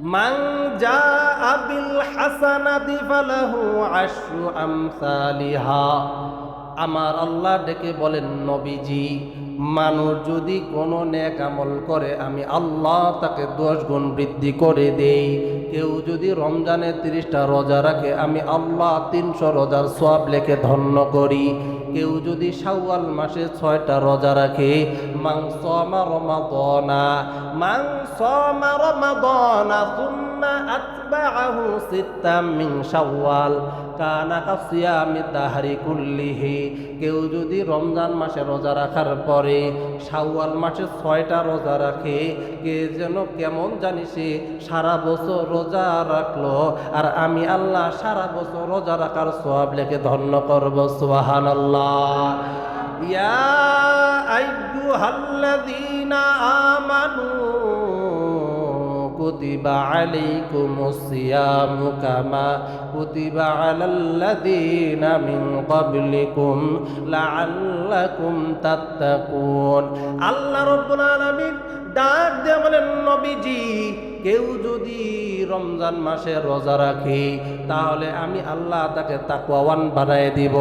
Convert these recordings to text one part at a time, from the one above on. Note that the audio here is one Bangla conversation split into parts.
মান জাআ বিল হাসানাতি ফালাহু আশরু আমসালিহা। আমার আল্লাহ ডেকে বলেন, নবীজি, মানুষ যদি কোনো নেক আমল করে আমি আল্লাহ তাকে 10 গুণ বৃদ্ধি করে দেই। কেউ যদি রমজানে 30টা রোজা রাখে আমি আল্লাহ 300 রোজার সওয়াব লেখে ধন্য করি। কেউ যদি শাওয়াল মাসে 6টা রোজা রাখে, মান সামা রমাদানা সুম্মা আতবাআহু সিত্তাম মিন শাওয়াল কানা কাসিয়ামি দাহরি কুল্লিহি। কেউ যদি রমজান মাসে রোজা রাখার পরে শাওয়াল মাসে 6টা রোজা রাখে, কে যেন কেমন জানি সে সারা বছর রোজা রাখলো, আর আমি আল্লাহ সারা বছর রোজা রাখার সওয়াব লেখে ধন্য করব। সুবহানাল্লাহ। ইয়া আইয়ুহাল্লাযীনা আমানু কুতিবা আলাইকুমুস সিয়ামু কামা কুতিবা আলাল্লাযীনা মিন ক্বাবলিকুম লাআল্লাকুম তাত্তাকুন। আল্লাহ রাব্বুল আলামিন ডাক দিয়ে বলেন, নবীজি, কেউ যদি রমজান মাসে রোজা রাখে তাহলে আমি আল্লাহ তাকে তাকওয়াওয়ান বানায় দিব।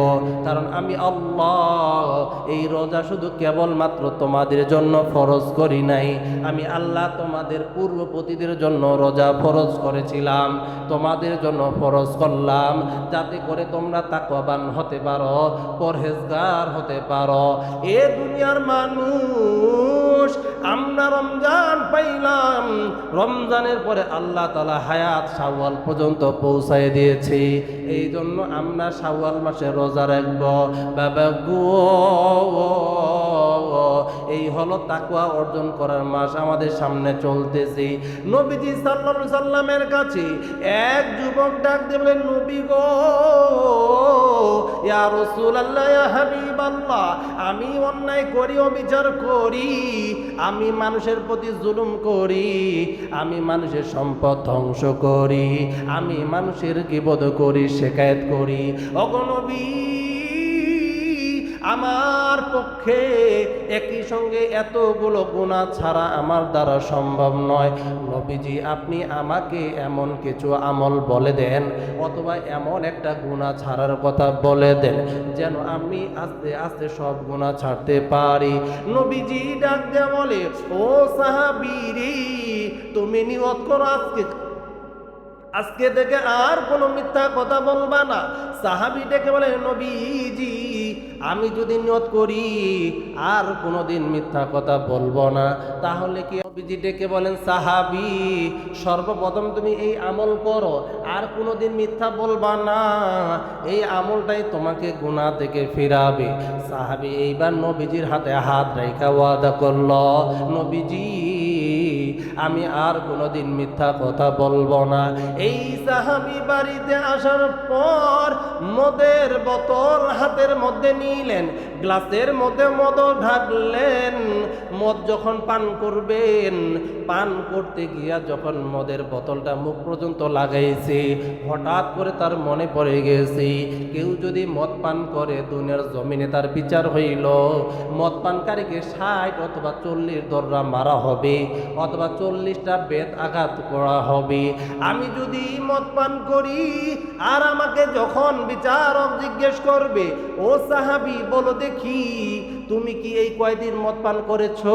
কারণ আমি আল্লাহ এই রোজা শুধু কেবলমাত্র তোমাদের জন্য ফরজ করি নাই, আমি আল্লাহ তোমাদের পূর্বপতিদের জন্য রোজা ফরজ করেছিলাম, তোমাদের জন্য ফরজ করলাম, যাতে করে তোমরা তাকওয়াবান হতে পারো, পরহেজগার হতে পারো। এ দুনিয়ার মানুষ, আমরা রমজান পাইলাম, রমজানের পরে আল্লাহ তাআলা হায়াত শাওয়াল পর্যন্ত পৌঁছায় দিয়েছে। এই জন্য আমরা শাওয়াল মাসে রোজা রাখব। বাবা গো, এই হলো তাকওয়া অর্জন করার মাস আমাদের সামনে চলতেছে। নবীজি সাল্লাল্লাহু আলাইহি সাল্লামের কাছে এক যুবক ডাক দিয়ে বলেন, নবী গো, ইয়া রাসূলুল্লাহ, ইয়া হাবিবাল্লাহ, আমি অন্যায় করি, অবিচার করি, আমি মানুষের প্রতি জুলুম করি, আমি মানুষের সম্পদ ধ্বংস করি, আমি মানুষের গীবত করি, শিকায়েত করি। ওগো নবী, আমার পক্ষে একই সঙ্গে এতগুলো গুনাহ ছাড়া আমার দ্বারা সম্ভব নয়। নবীজি, আপনি আমাকে এমন কিছু আমল বলে দেন, অথবা এমন একটা গুনাহ ছাড়ার কথা বলে দেন যেন আমি আস্তে আস্তে সব গুনাহ ছাড়তে পারি। নবীজি ডাক দিয়ে বলে, ও সাহাবীরে, তুমি নিয়ত করো আজকে থেকে আর কোনো মিথ্যা কথা বলবা না। সাহাবী ডেকে বলে, নবীজি, আমি যদি নিয়ত করি আর কোনোদিন মিথ্যা কথা বলবো না, তাহলে কি? নবীজি ডেকে বলেন, সাহাবী, সর্বপ্রথম তুমি এই আমল করো, আর কোনোদিন মিথ্যা বলবা না, এই আমলটাই তোমাকে গুনাহ থেকে ফিরাবে। সাহাবী এইবার নবীজির হাতে হাত রেখে ওয়াদা করলো, নবীজি, আমি আর কোনোদিন মিথ্যা কথা বলবো না। এই সাহাবী বাড়িতে আসার পর মদের বোতল হাতের মধ্যে নিলেন, গ্লাসের মধ্যে মদ ঢাকলেন। মদ যখন পান করবেন, পান করতে গিয়া যখন মদের বোতলটা মুখ পর্যন্ত লাগাইছে, হঠাৎ করে তার মনে পড়ে গেছে, কেউ যদি মদ পান করে দুনিয়ার জমিনে তার বিচার হইল, মদ পানকারীকে 60 অথবা 40 দররা মারা হবে, অথবা 40টা বেত আঘাত করা হবে। আমি যদি মদ পান করি আর আমাকে যখন বিচারক জিজ্ঞেস করবে, ও সাহাবী, বলো দেখি তুমি কি এই কয়দিন মদ পান করেছো,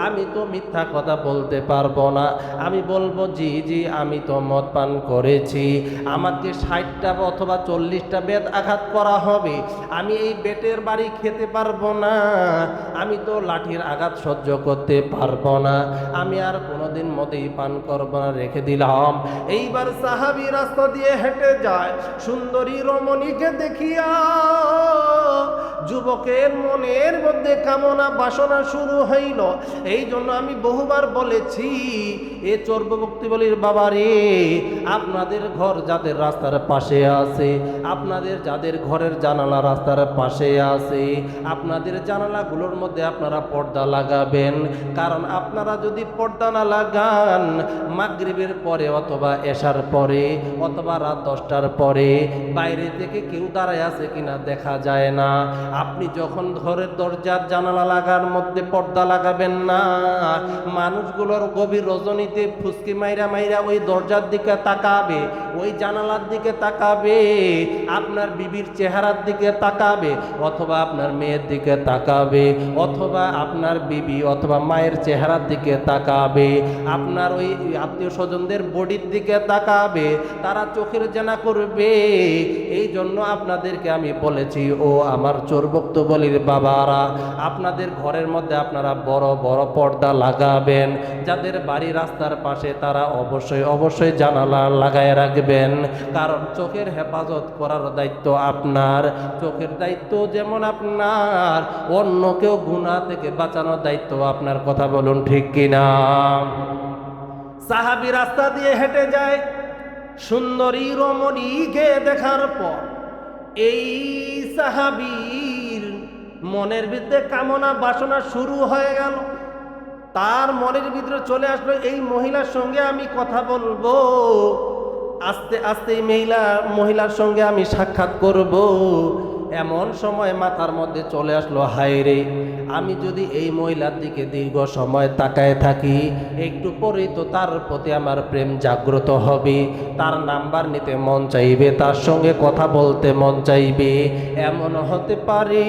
আমি তো মিথ্যা কথা বলতে পারবো না, আমি বলবো জি জি আমি তো মদ পান করেছি। আমাকে 60টা অথবা 40টা বেত আঘাত করা হবে, আমি এই বেতের বাড়ি খেতে পারবো না, আমি তো লাঠির আঘাত সহ্য করতে পারবো না, আমি আর কোনোদিন মদেই পান করবো না, রেখে দিলাম। এইবার সাহাবী রাস্তা দিয়ে হেঁটে যায়, সুন্দরী রমণীকে দেখিয়া যুবকের মনের মধ্যে কামনা বাসনা শুরু হইল। এই জন্য আমি বহুবার বলেছি, এ চর্বভক্তি বলির বাবা রে, আপনাদের ঘর যাদের রাস্তার পাশে আছে, আপনাদের যাদের ঘরের জানালা রাস্তার পাশে আছে, আপনাদের জানালাগুলোর মধ্যে আপনারা পর্দা লাগাবেন। কারণ আপনারা যদি পর্দা না লাগান, মাগরিবের পরে অথবা এশার পরে অথবা রাত 10টার পরে বাইরে থেকে কেউ দাঁড়ায় আছে কিনা দেখা যায় না। আপনি যখন ঘরের দরজার জানালা লাগার মধ্যে পর্দা লাগাবেন না, মানুষগুলোর গভীর রজনীতে গতিতে ফুসকি মাইরা মাইরা ওই দরজার দিকে তাকাবে, ওই জানালার দিকে তাকাবে, আপনার বিবির চেহারার দিকে তাকাবে, অথবা আপনার মেয়ের দিকে তাকাবে, অথবা আপনার বিবি অথবা মায়ের চেহারার দিকে তাকাবে, আপনার ওই আত্মীয় স্বজনদের বডির দিকে তাকাবে, তারা চোখের জেনা করবে। এই জন্য আপনাদেরকে আমি বলেছি, ও আমার চোরভক্ত বলির বাবারা, আপনাদের ঘরের মধ্যে আপনারা বড় বড় পর্দা লাগাবেন। যাদের বাড়ি রাস্তার পাশে তারা অবশ্যই অবশ্যই জানালা লাগায় রাখবেন, কারণ চোখের হেফাজত করার দায়িত্ব আপনার। চোখের দায়িত্ব যেমন আপনার, অন্য কেউ গুনাহ থেকে বাঁচানোর দায়িত্ব আপনার। কথা বলুন ঠিক কিনা? সাহাবী রাস্তা দিয়ে হেঁটে যায়, সুন্দরী রমণীকে দেখার পর এই সাহাবীর মনের ভিতরে কামনা বাসনা শুরু হয়ে গেল। তার মনের ভিতরে চলে আসলো, এই মহিলার সঙ্গে আমি কথা বলবো, আস্তে আস্তে এই মহিলার সঙ্গে আমি সাক্ষাৎ করব। এমন সময় মাথার মধ্যে চলে আসলো, হায় রে, আমি যদি এই মহিলার দিকে দীর্ঘ সময় তাকায় থাকি, একটু পরেই তো তার প্রতি আমার প্রেম জাগ্রত হবে, তার নাম্বার নিতে মন চাইবে, তার সঙ্গে কথা বলতে মন চাইবে। এমন হতে পারে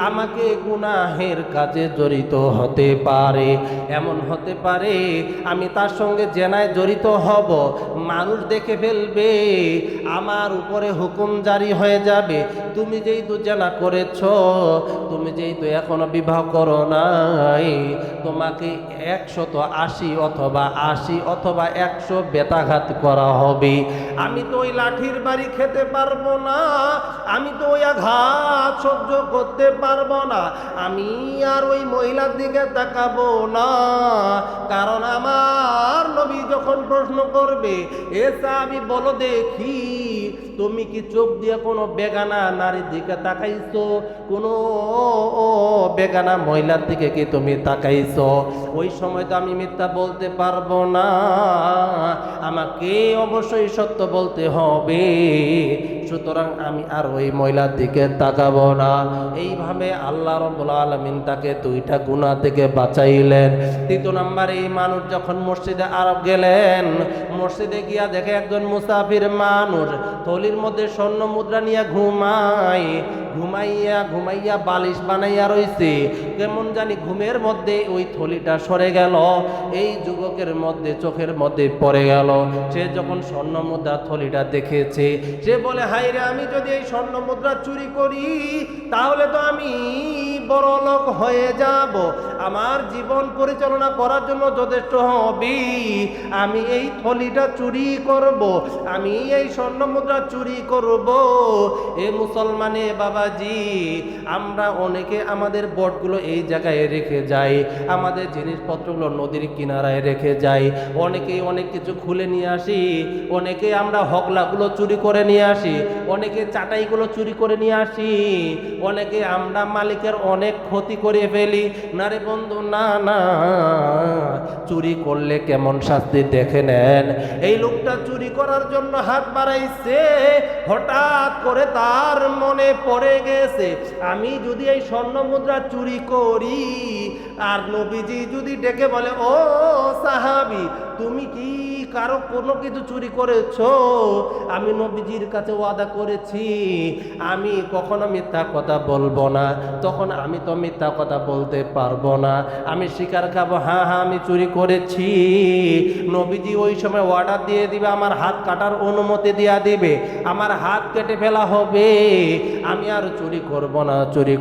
আমাকে গুনাহের কাজে জড়িত হতে পারে, এমন হতে পারে আমি তার সঙ্গে জেনায় জড়িত হব, মানুষ দেখে ফেলবে, আমার উপরে হুকুম জারি হয়ে যাবে। তুমি যেই তো জেনা করেছ, তুমি যেই তো এখনো বিবাহ করো নাই, তোমাকে 180 অথবা 80 অথবা 100 বেতাঘাত করা হবে। আমি তো ওই লাঠির বাড়ি খেতে পারবো না, আমি তো ওই আঘাত সহ্য করতে পারবো না, আমি আর ওই মহিলার দিকে তাকাবো না। কারণ আমার নবী যখন প্রশ্ন করবে, এসা আমি বলো দেখি, তুমি কি চোখ দিয়ে কোনো বেগানা নারীর দিকে তাকাইছো? কোনো বেগানা মহিলার দিকে কি তুমি তাকাইছো? ওই সময় তো আমি মিথ্যা বলতে পারবো না, আমাকে অবশ্যই সত্য বলতে হবে। সুতরাং আমি আর ওই মহিলার দিকে তাকাবো না। এইভাবে আল্লাহ রাব্বুল আলামিন তাকে 2টা গুনাহ থেকে বাঁচাইলেন। 3 নম্বরে এই মানুষ যখন মসজিদে আরব গেলেন, মসজিদে গিয়া দেখে একজন মুসাফির মানুষ থলির মধ্যে স্বর্ণ মুদ্রা নিয়ে ঘুমাইয়া বালিশ বানাইয়া রইছে। কেমন জানি ঘুমের মধ্যে ওই থলিটা সরে গেল, এই যুবকের মধ্যে চোখের মধ্যে পড়ে গেল। সে যখন স্বর্ণ মুদ্রা থলিটা দেখেছে, সে বলে, হায় রে, আমি যদি এই স্বর্ণ মুদ্রা চুরি করি তাহলে তো আমি বড় লোক হয়ে যাব, আমার জীবন পরিচালনা করার জন্য যথেষ্ট হবে, আমি এই থলিটা চুরি করব, আমি এই স্বর্ণ মুদ্রা চুরি করব। এ মুসলমানে বাবাজি, আমরা অনেকে আমাদের বটগুলো এই জায়গায় রেখে যাই, আমাদের জিনিসপত্রগুলো নদীর কিনারায় রেখে যাই, অনেকেই অনেক কিছু খুলে নিয়ে আসি, অনেকে আমরা হগলাগুলো চুরি করে নিয়ে আসি, অনেকে চাটাইগুলো চুরি করে নিয়ে আসি, অনেকে আমরা মালিকের অনেক ক্ষতি করে ফেলি। না রে বন্ধু, না না, চুরি করলে কেমন শাস্তি দেখে নেন। এই লোকটা চুরি করার জন্য হাত বাড়াইছে, হঠাৎ করে তার মনে পড়ে গেছে, আমি যদি এই স্বর্ণ মুদ্রা চুরি করি আর নবীজি যদি ডেকে বলে, ও সাহাবী, তুমি কি কারো কোনো কিছু চুরি করেছো? আমি নবীজির কাছে ওয়াদা করেছি আমি কখনো মিথ্যা কথা বলবো না। তখন আমি তো মিথ্যা কথা বলতে পারবো না, আমি স্বীকার খাবো, হ্যাঁ হ্যাঁ আমি চুরি করেছি। নবীজি ওই সময় অর্ডার দিয়ে দিবে, আমার হাত কাটার অনুমতি দিয়া দিবে, আমার হাত কেটে ফেলা হবে, আমি আর চুরি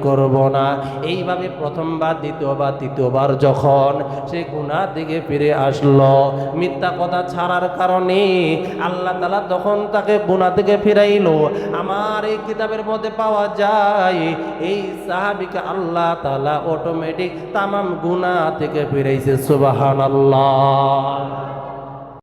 করব না। এইভাবে প্রথমবার, দ্বিতীয়বার, তৃতীয়বার যখন সে গুনার দিকে ফিরে আসলো, মিথ্যা কথা ছাড়ার কারণে আল্লাহ তাআলা তখন তাকে গুনাহ থেকে ফিরাইলো। আমার এই কিতাবের মধ্যে পাওয়া যায়, এই সাহাবীকে আল্লাহ তাআলা অটোমেটিক তামাম গুনাহ থেকে ফিরাইছে। সুবহানাল্লাহ।